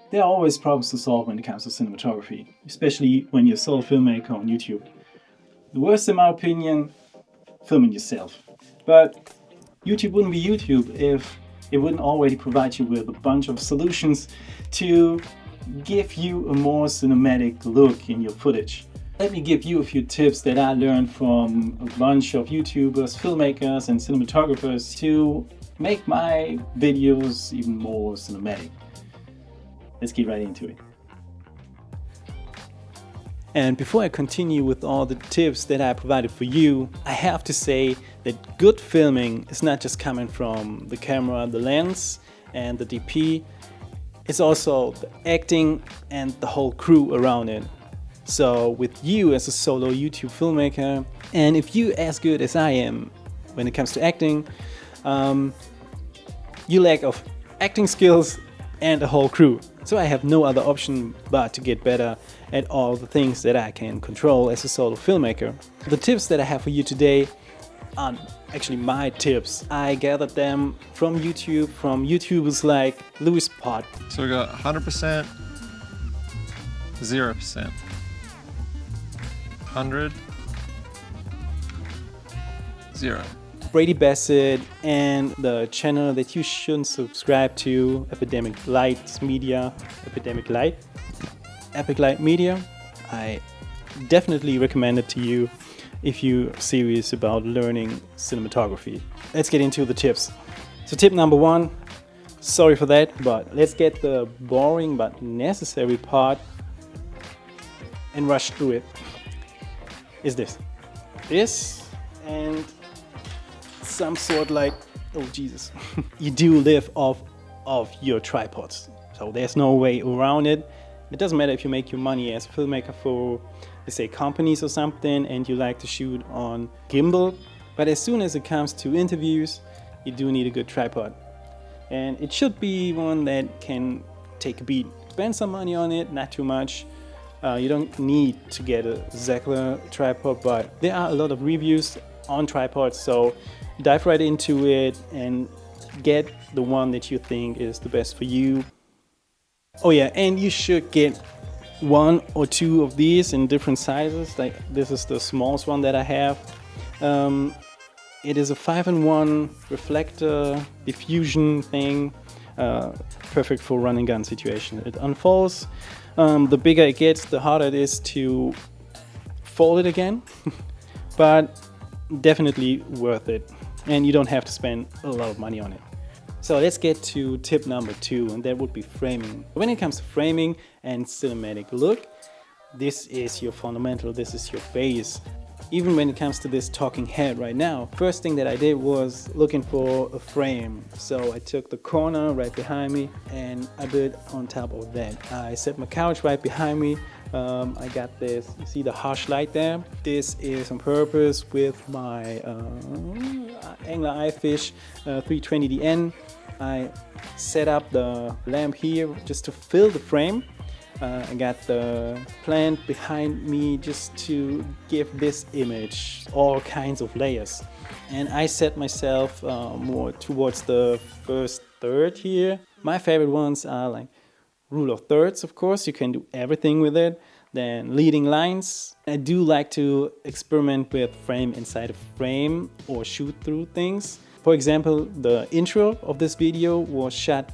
There are always problems to solve when it comes to cinematography, especially when you're a solo filmmaker on YouTube. The worst, in my opinion, filming yourself. But YouTube wouldn't be YouTube if it wouldn't already provide you with a bunch of solutions to give you a more cinematic look in your footage. Let me give you a few tips that I learned from a bunch of YouTubers, filmmakers, and cinematographers to make my videos even more cinematic. Let's get right into it. And before I continue with all the tips that I provided for you, I have to say that good filming is not just coming from the camera, the lens, and the DP. It's also the acting and the whole crew around it. So with you as a solo YouTube filmmaker, and if you're as good as I am when it comes to acting, you lack of acting skills and a whole crew. So I have no other option but to get better at all the things that I can control as a solo filmmaker. The tips that I have for you today aren't actually my tips. I gathered them from YouTube, from YouTubers like Louis Pot. So we got 100%, 0%, 100, 0. Brady Bassett, and the channel that you shouldn't subscribe to, Epidemic Light Media. Epic Light Media. I definitely recommend it to you if you're serious about learning cinematography. Let's get into the tips. So tip number 1, sorry for that, but let's get the boring but necessary part and rush through it. Is this and some sort like, oh Jesus, you do live off of your tripods, so there's no way around it. It doesn't matter if you make your money as a filmmaker for, let's say, companies or something, and you like to shoot on gimbal, but as soon as it comes to interviews, you do need a good tripod, and it should be one that can take a beat. Spend some money on it, not too much. You don't need to get a Zackler tripod, but there are a lot of reviews on tripods, so dive right into it and get the one that you think is the best for you. Oh yeah, and you should get 1 or 2 of these in different sizes. Like this is the smallest one that I have. It is a 5-in-1 reflector diffusion thing, perfect for run and gun situation. It unfolds. The bigger it gets, the harder it is to fold it again, but definitely worth it. And you don't have to spend a lot of money on it. So let's get to tip number 2, and that would be framing. When it comes to framing and cinematic look, this is your fundamental, this is your base. Even when it comes to this talking head right now, first thing that I did was looking for a frame. So I took the corner right behind me and I built on top of that. I set my couch right behind me. I got this, you see the harsh light there? This is on purpose with my Angler Eyefish 320DN. I set up the lamp here just to fill the frame. I got the plant behind me just to give this image all kinds of layers. And I set myself more towards the first third here. My favorite ones are like rule of thirds, of course, you can do everything with it. Then leading lines. I do like to experiment with frame inside a frame or shoot through things. For example, the intro of this video was shot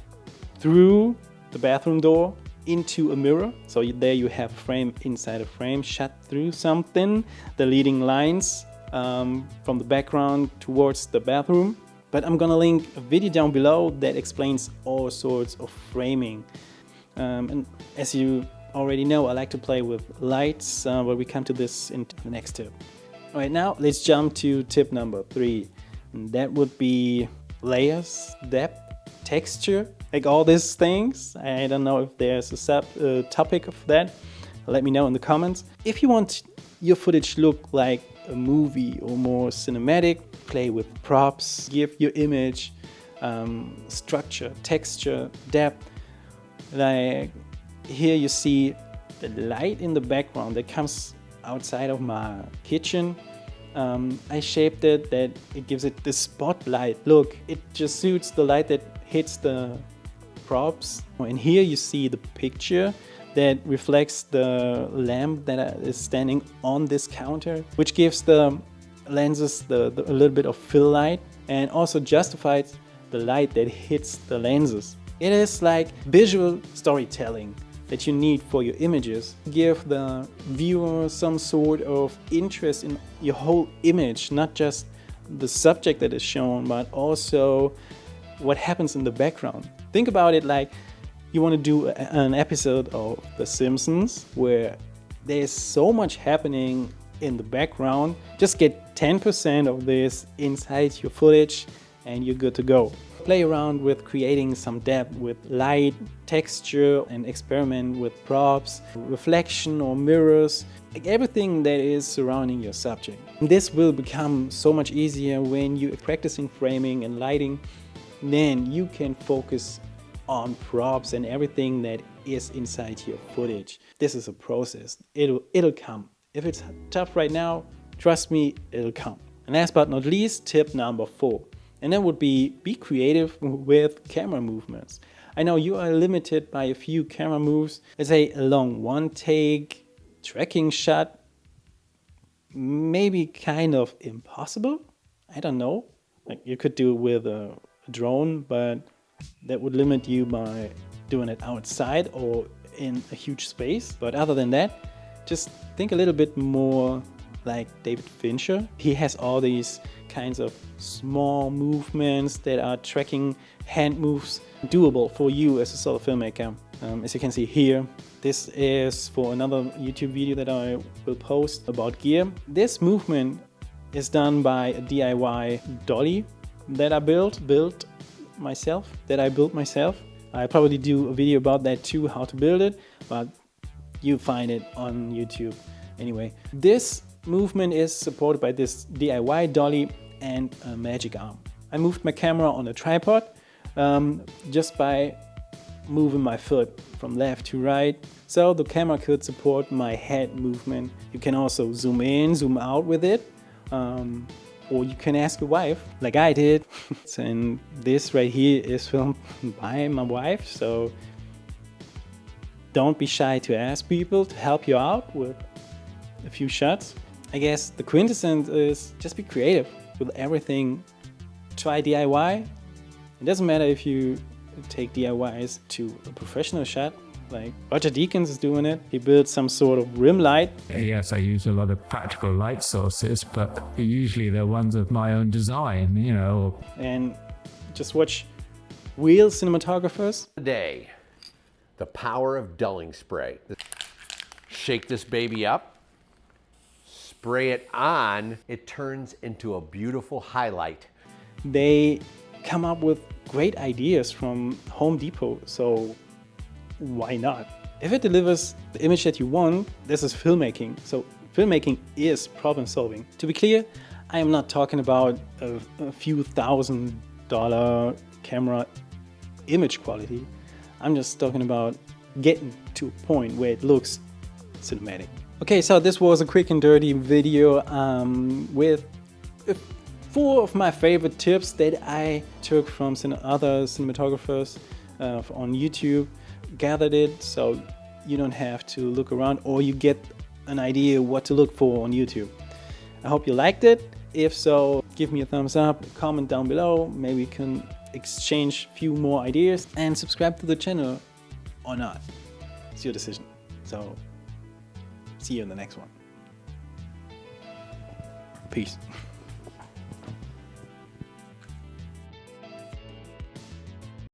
through the bathroom door into a mirror. So there you have a frame inside a frame, shot through something. The leading lines from the background towards the bathroom. But I'm gonna link a video down below that explains all sorts of framing. And as you already know, I like to play with lights, but we come to this in the next tip. All right, now let's jump to tip number 3. And that would be layers, depth, texture, like all these things. I don't know if there's a topic of that. Let me know in the comments. If you want your footage look like a movie or more cinematic, play with props, give your image structure, texture, depth. Like here you see the light in the background that comes outside of my kitchen. I shaped it that it gives it this spotlight look. It just suits the light that hits the props. And here you see the picture that reflects the lamp that is standing on this counter, which gives the lenses a little bit of fill light and also justifies the light that hits the lenses. It is like visual storytelling that you need for your images. Give the viewer some sort of interest in your whole image, not just the subject that is shown, but also what happens in the background. Think about it like you want to do an episode of The Simpsons where there's so much happening in the background. Just get 10% of this inside your footage and you're good to go. Play around with creating some depth with light, texture, and experiment with props, reflection or mirrors, like everything that is surrounding your subject. And this will become so much easier when you're practicing framing and lighting. Then you can focus on props and everything that is inside your footage. This is a process. It'll come. If it's tough right now, trust me, it'll come. And last but not least, tip number 4. And that would be creative with camera movements. I know you are limited by a few camera moves. Let's say a long one take, tracking shot, maybe kind of impossible. I don't know. Like you could do it with a drone, but that would limit you by doing it outside or in a huge space. But other than that, just think a little bit more like David Fincher. He has all these kinds of small movements that are tracking hand moves, doable for you as a solo filmmaker. As you can see here, this is for another YouTube video that I will post about gear. This movement is done by a DIY dolly that I built myself. I probably do a video about that too, how to build it, but you find it on YouTube anyway. This movement is supported by this DIY dolly and a magic arm. I moved my camera on a tripod just by moving my foot from left to right, so the camera could support my head movement. You can also zoom in, zoom out with it, or you can ask your wife, like I did. And this right here is filmed by my wife, so don't be shy to ask people to help you out with a few shots. I guess the quintessence is just be creative with everything. Try DIY. It doesn't matter if you take DIYs to a professional shot, like Roger Deakins is doing it. He built some sort of rim light. Yes, I use a lot of practical light sources, but usually they're ones of my own design, you know. And just watch real cinematographers. Today, the power of dulling spray. Shake this baby up, spray it on, it turns into a beautiful highlight. They come up with great ideas from Home Depot, so why not? If it delivers the image that you want, this is filmmaking. So filmmaking is problem solving. To be clear, I am not talking about a few $1,000 camera image quality. I'm just talking about getting to a point where it looks cinematic. Okay, so this was a quick and dirty video with 4 of my favorite tips that I took from other cinematographers on YouTube. Gathered it so you don't have to look around, or you get an idea what to look for on YouTube. I hope you liked it. If so, give me a thumbs up, comment down below, maybe we can exchange a few more ideas, and subscribe to the channel or not. It's your decision. So see you in the next one. Peace.